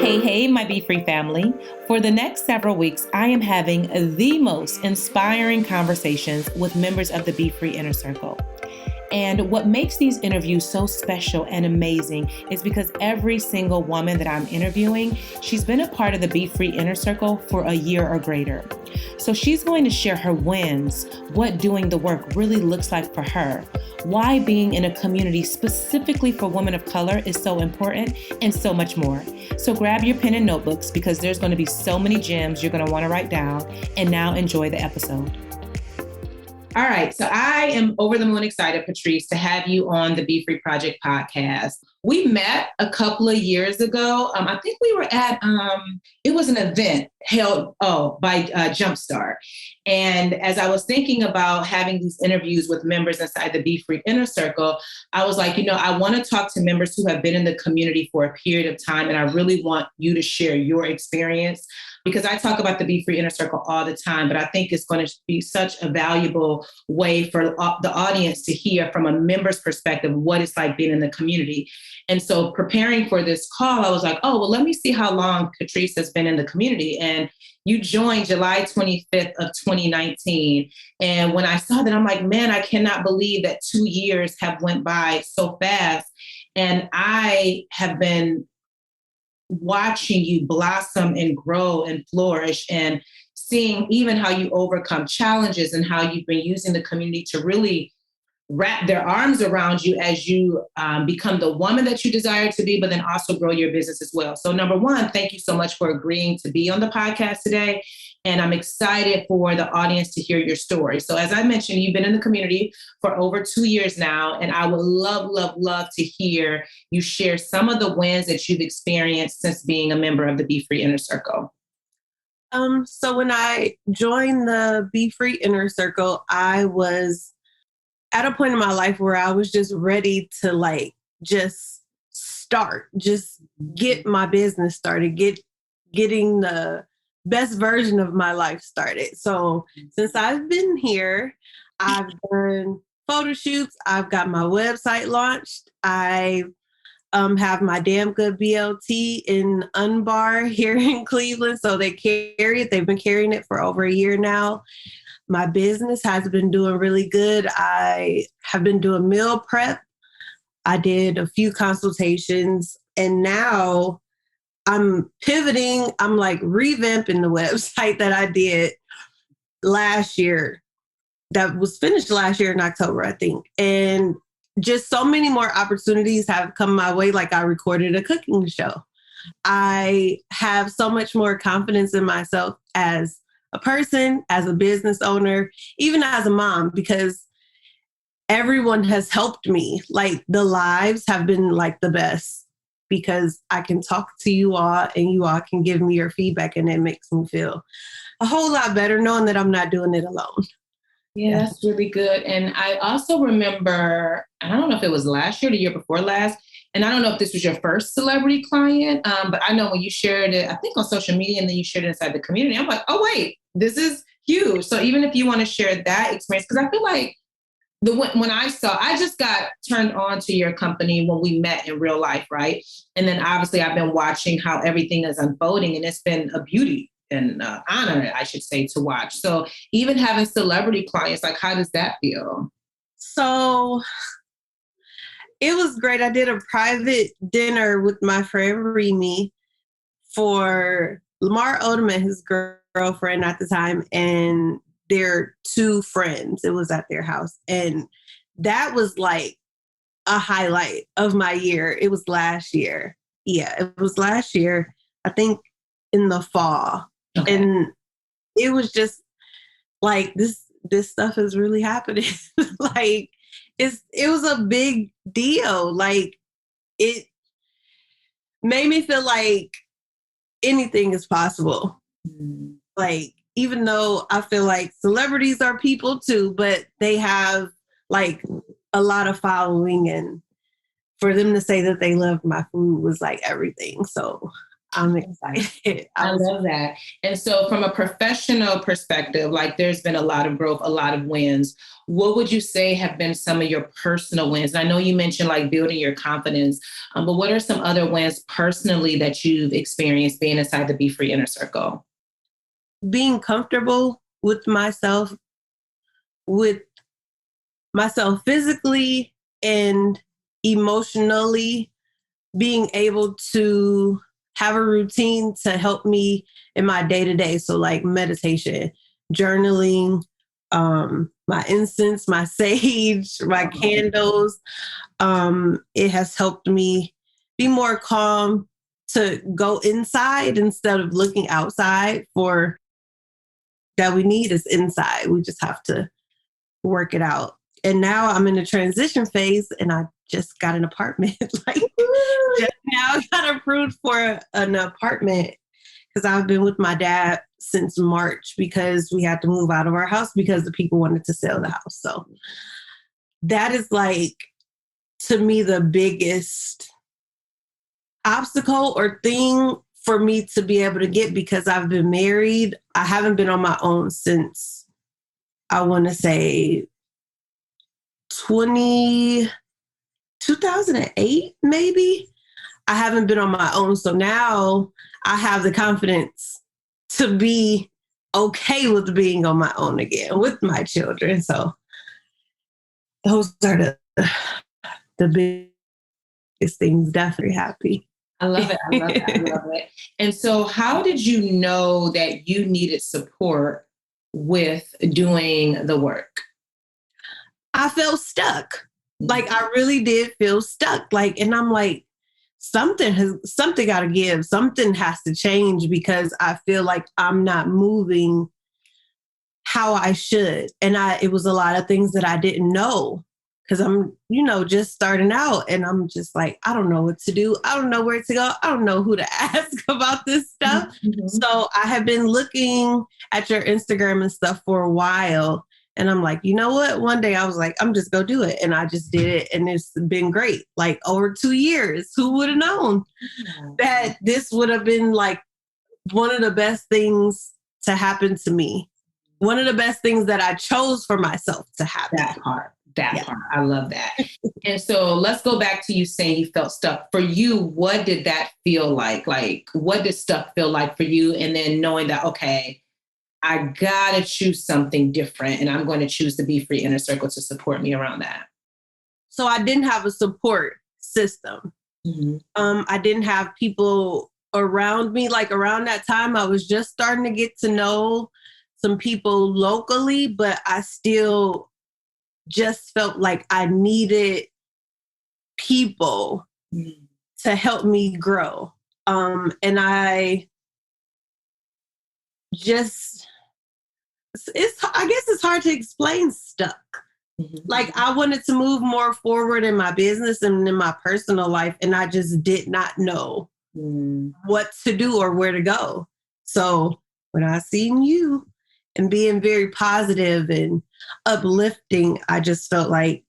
Hey, my BeFree family. For the next several weeks, I am having the most inspiring conversations with members of the BeFree Inner Circle. And what makes these interviews so special and amazing is because every single woman that I'm interviewing, she's been a part of the BeFree Inner Circle for a year or greater. So she's going to share her wins, what doing the work really looks like for her, why being in a community specifically for women of color is so important, and so much more. So grab your pen and notebooks because there's going to be so many gems you're going to want to write down. And now enjoy the episode. All right, so I am over the moon excited, Patrice, to have you on the BeFree Project podcast. We met a couple of years ago. I think we were at, it was an event held by Jumpstart. And as I was thinking about having these interviews with members inside the BeFree Inner Circle, I was like, I want to talk to members who have been in the community for a period of time. And I really want you to share your experience, because I talk about the BeFree Inner Circle all the time, but I think it's going to be such a valuable way for the audience to hear from a member's perspective what it's like being in the community. And so preparing for this call, I was like, let me see how long Patrice has been in the community. And you joined July 25th of 2019. And when I saw that, I'm like, man, I cannot believe that 2 years have went by so fast. And I have been watching you blossom and grow and flourish, and seeing even how you overcome challenges and how you've been using the community to really wrap their arms around you as you become the woman that you desire to be, but then also grow your business as well. So number one, thank you so much for agreeing to be on the podcast today. And I'm excited for the audience to hear your story. So as I mentioned, you've been in the community for over 2 years now, and I would love to hear you share some of the wins that you've experienced since being a member of the BeFree Inner Circle. So when I joined the BeFree Inner Circle, I was at a point in my life where I was just ready to just get my business started, getting the best version of my life started. So since I've been here, I've done photo shoots. I've got my website launched. I have my Damn Good BLT in Unbar here in Cleveland. So they carry it. They've been carrying it for over a year now. My business has been doing really good. I have been doing meal prep. I did a few consultations, and now I'm pivoting. I'm revamping the website that I did last year, that was finished last year in October, I think. And just so many more opportunities have come my way. I recorded a cooking show. I have so much more confidence in myself as a person, as a business owner, even as a mom, because everyone has helped me. The lives have been the best, because I can talk to you all and you all can give me your feedback, and it makes me feel a whole lot better knowing that I'm not doing it alone. Yeah, that's really good. And I also remember, I don't know if it was last year or the year before last, and I don't know if this was your first celebrity client, but I know when you shared it, I think on social media, and then you shared it inside the community, I'm like, oh, wait, this is huge. So even if you want to share that experience, because I feel like when I just got turned on to your company when we met in real life, right? And then obviously I've been watching how everything is unfolding, and it's been a beauty and honor, I should say, to watch. So even having celebrity clients, how does that feel? So it was great. I did a private dinner with my friend Remy for Lamar Odom and his girlfriend at the time, and their two friends. It was at their house. And that was a highlight of my year. It was last year. Yeah, it was last year, I think in the fall. Okay. And it was just this stuff is really happening. It was a big deal. It made me feel like anything is possible. Mm-hmm. Even though I feel like celebrities are people too, but they have a lot of following, and for them to say that they loved my food was everything. So I'm excited. I love that. And so from a professional perspective, like there's been a lot of growth, a lot of wins. What would you say have been some of your personal wins? And I know you mentioned like building your confidence, but what are some other wins personally that you've experienced being inside the BeFree Inner Circle? Being comfortable with myself physically and emotionally, being able to have a routine to help me in my day to day. So, like meditation, journaling, my incense, my sage, my candles. It has helped me be more calm to go inside instead of looking outside for that we need is inside. We just have to work it out. And now I'm in a transition phase and I just got an apartment. Like just now I got approved for an apartment because I've been with my dad since March because we had to move out of our house because the people wanted to sell the house. So that is like, to me, the biggest obstacle or thing for me to be able to get because I've been married. I haven't been on my own since, I want to say 2008, maybe. I haven't been on my own. So now I have the confidence to be okay with being on my own again with my children. So those are the biggest things. Definitely happy. I love it. I love it. I love it. And so how did you know that you needed support with doing the work? I felt stuck. Like I really did feel stuck. Like, and I'm like, something got to give. Something has to change because I feel like I'm not moving how I should. And it was a lot of things that I didn't know because I'm, just starting out and I'm just like, I don't know what to do. I don't know where to go. I don't know who to ask about this stuff. Mm-hmm. So I have been looking at your Instagram and stuff for a while. And I'm like, you know what? One day I was like, I'm just going to do it. And I just did it. And it's been great. Like over 2 years, who would have known that this would have been like one of the best things to happen to me. One of the best things that I chose for myself to happen. That part. I love that. And so let's go back to you saying you felt stuck. For you, what did that feel like? Like, what did stuck feel like for you? And then knowing that, okay, I gotta choose something different and I'm going to choose the BeFree Inner Circle to support me around that. So I didn't have a support system. Mm-hmm. I didn't have people around me. Like around that time, I was just starting to get to know some people locally, but I still just felt like I needed people to help me grow. And I just, I guess it's hard to explain stuck. Mm-hmm. Like I wanted to move more forward in my business and in my personal life. And I just did not know what to do or where to go. So when I seen you and being very positive and uplifting, I just felt like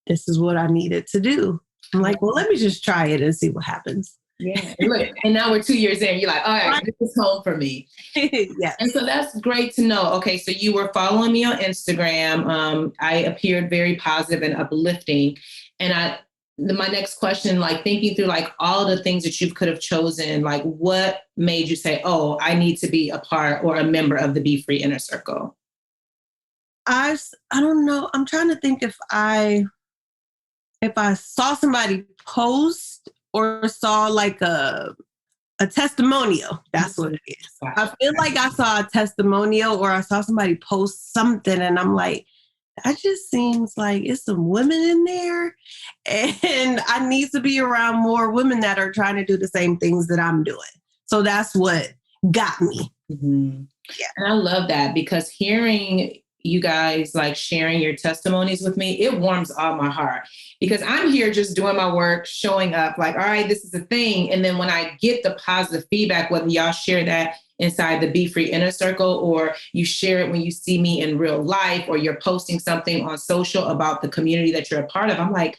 this is what I needed to do. I'm like, well, let me just try it and see what happens. Yeah. Look, and now we're 2 years in. You're like, all right, this is home for me. Yes. And so that's great to know. Okay, so you were following me on Instagram. I appeared very positive and uplifting. And my next question, like thinking through like all the things that you could have chosen, like what made you say, oh, I need to be a part or a member of the BeFree Inner Circle? I don't know. I'm trying to think if I saw somebody post or saw like a testimonial. That's what it is. I feel like I saw a testimonial or I saw somebody post something and I'm like, that just seems like it's some women in there and I need to be around more women that are trying to do the same things that I'm doing. So that's what got me. Mm-hmm. Yeah. And I love that because hearing you guys like sharing your testimonies with me, it warms all my heart because I'm here just doing my work, showing up like, all right, this is a thing. And then when I get the positive feedback, whether y'all share that inside the BeFree Inner Circle or you share it when you see me in real life or you're posting something on social about the community that you're a part of, I'm like,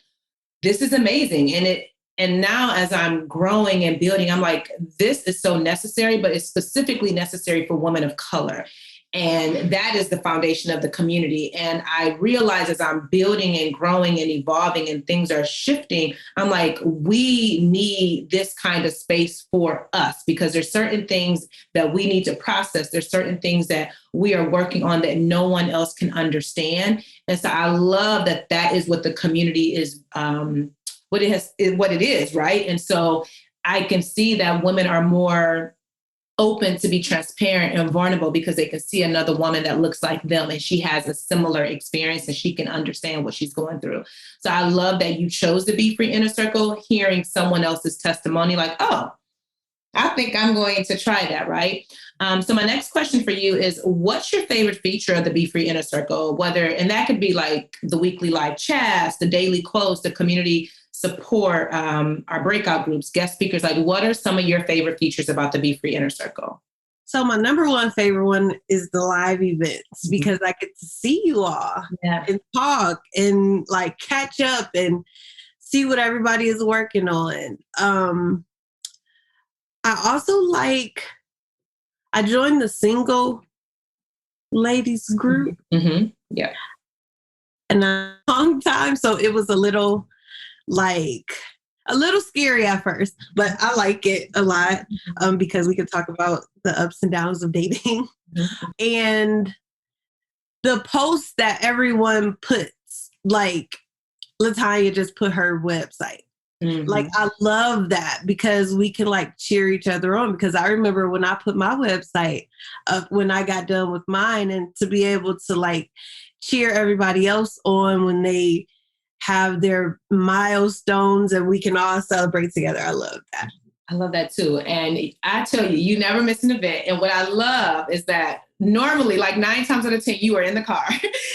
this is amazing. And And now as I'm growing and building, I'm like, this is so necessary, but it's specifically necessary for women of color. And that is the foundation of the community. And I realize as I'm building and growing and evolving and things are shifting, I'm like, we need this kind of space for us, because there's certain things that we need to process. There's certain things that we are working on that no one else can understand. And so I love that that is what the community is, what it is, right? And so I can see that women are more open to be transparent and vulnerable because they can see another woman that looks like them and she has a similar experience and she can understand what she's going through. So I love that you chose the BeFree Inner Circle, hearing someone else's testimony like, oh, I think I'm going to try that, right? So my next question for you is, what's your favorite feature of the BeFree Inner Circle? And that could be like the weekly live chats, the daily quotes, the community support, our breakout groups, guest speakers. Like, what are some of your favorite features about the BeFree Inner Circle? So my number one favorite one is the live events, because I get to see you all and talk and like catch up and see what everybody is working on. I also I joined the single ladies group. Mm-hmm. Yeah. And a long time. So it was a little scary at first, but I like it a lot because we can talk about the ups and downs of dating. Mm-hmm. And the posts that everyone puts, like LaTanya just put her website. Mm-hmm. Like, I love that because we can like cheer each other on, because I remember when I put my website up, when I got done with mine, and to be able to like cheer everybody else on when they have their milestones and we can all celebrate together. I love that. I love that too. And I tell you, you never miss an event. And what I love is that normally, like 9 times out of 10, you are in the car.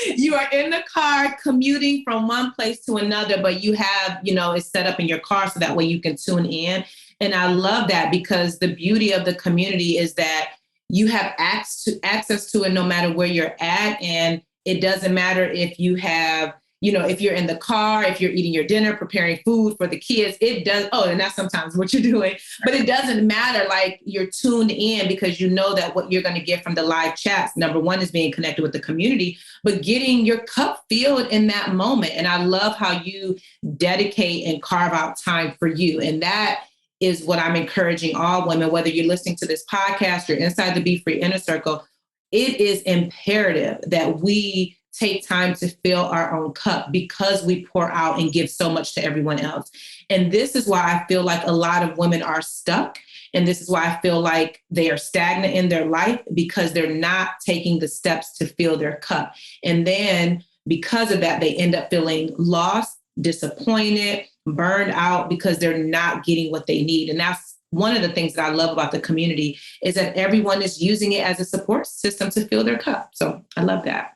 You are in the car commuting from one place to another, but you have, it's set up in your car so that way you can tune in. And I love that, because the beauty of the community is that you have access to it no matter where you're at. And it doesn't matter if you have, if you're in the car, if you're eating your dinner, preparing food for the kids, it does. Oh, and that's sometimes what you're doing, but it doesn't matter. Like, you're tuned in because you know that what you're going to get from the live chats, number one, is being connected with the community, but getting your cup filled in that moment. And I love how you dedicate and carve out time for you. And that is what I'm encouraging all women, whether you're listening to this podcast, you're inside the BeFree Inner Circle. It is imperative that we take time to fill our own cup, because we pour out and give so much to everyone else. And this is why I feel like a lot of women are stuck. And this is why I feel like they are stagnant in their life, because they're not taking the steps to fill their cup. And then because of that, they end up feeling lost, disappointed, burned out, because they're not getting what they need. And that's one of the things that I love about the community, is that everyone is using it as a support system to fill their cup. So I love that.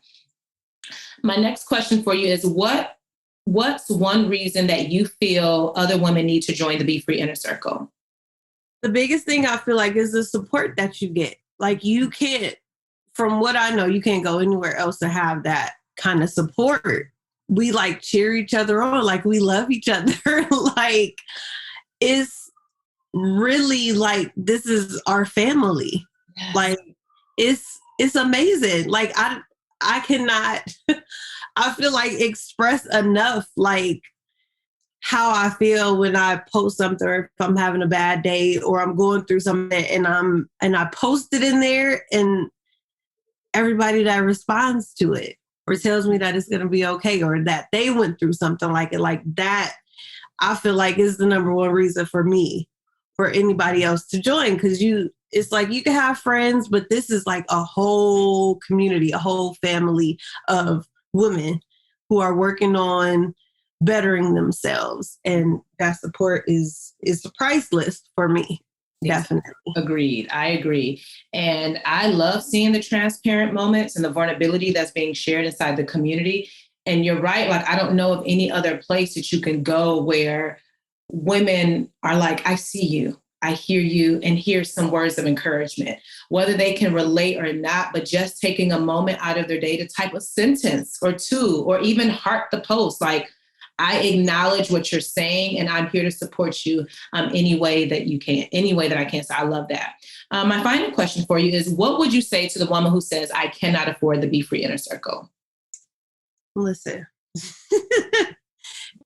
My next question for you is, what's one reason that you feel other women need to join the BeFree Inner Circle? The biggest thing I feel like is the support that you get. Like, you can't, from what I know, you can't go anywhere else to have that kind of support. We like cheer each other on, like we love each other. Like, it's really like, this is our family. Yes. Like, it's amazing. Like, I cannot, I feel like, express enough, like, how I feel when I post something, or if I'm having a bad day or I'm going through something and I post it in there, and everybody that responds to it or tells me that it's going to be okay, or that they went through something like it, like that, I feel like is the number one reason for me, for anybody else to join. Because it's like, you can have friends, but this is like a whole community, a whole family of women who are working on bettering themselves. And that support is priceless for me. Definitely. Agreed. I agree. And I love seeing the transparent moments and the vulnerability that's being shared inside the community. And you're right. Like, I don't know of any other place that you can go where women are like, I see you, I hear you, and here's some words of encouragement, whether they can relate or not, but just taking a moment out of their day to type a sentence or two, or even heart the post. Like, I acknowledge what you're saying, and I'm here to support you any way that you can, any way that I can. So I love that. My final question for you is, what would you say to the woman who says, I cannot afford the BeFree Inner Circle? Listen,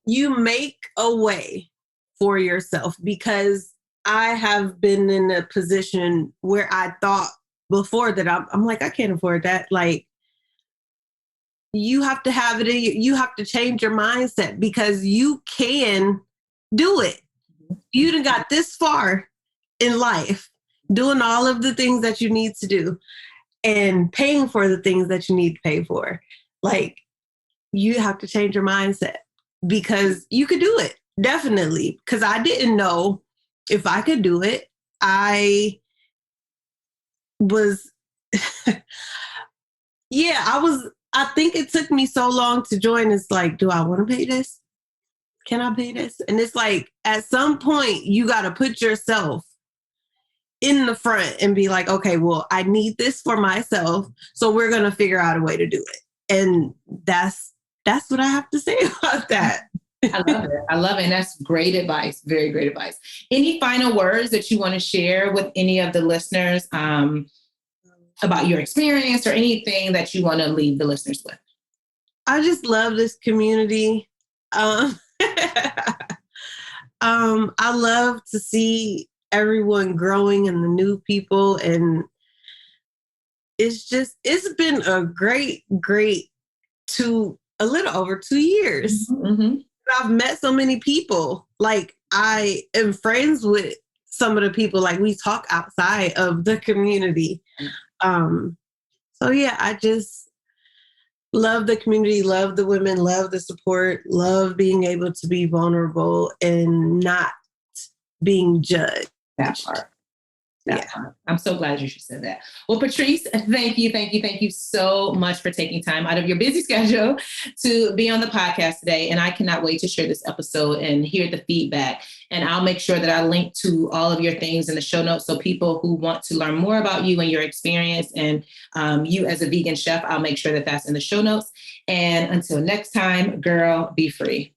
you make a way for yourself, because I have been in a position where I thought before that I'm like, I can't afford that. Like, you have to have it you have to change your mindset, because you can do it. You done got this far in life, doing all of the things that you need to do and paying for the things that you need to pay for. Like, you have to change your mindset, because you could do it. Definitely. Because I didn't know if I could do it. I think it took me so long to join. It's like, do I want to pay this? Can I pay this? And it's like, at some point, you got to put yourself in the front and be like, okay, well, I need this for myself. So we're going to figure out a way to do it. And that's what I have to say about that. I love it. I love it. And that's great advice. Very great advice. Any final words that you want to share with any of the listeners about your experience, or anything that you want to leave the listeners with? I just love this community. I love to see everyone growing and the new people. And it's been a great a little over 2 years. Mm-hmm. I've met so many people. Like, I am friends with some of the people. Like, we talk outside of the community. So yeah, I just love the community, love the women, love the support, love being able to be vulnerable and not being judged. That part. I'm so glad you said that. Well, Patrice, thank you so much for taking time out of your busy schedule to be on the podcast today. And I cannot wait to share this episode and hear the feedback. And I'll make sure that I link to all of your things in the show notes. So people who want to learn more about you and your experience and you as a vegan chef, I'll make sure that that's in the show notes. And until next time, girl, be free.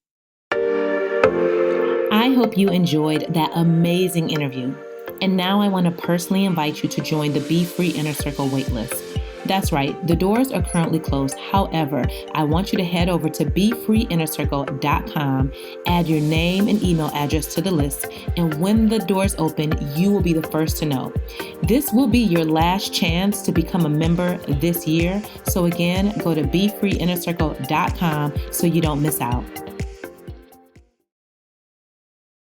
I hope you enjoyed that amazing interview. And now I want to personally invite you to join the BeFree Inner Circle waitlist. That's right, the doors are currently closed. However, I want you to head over to BeFreeInnerCircle.com, add your name and email address to the list, and when the doors open, you will be the first to know. This will be your last chance to become a member this year. So again, go to BeFreeInnerCircle.com so you don't miss out.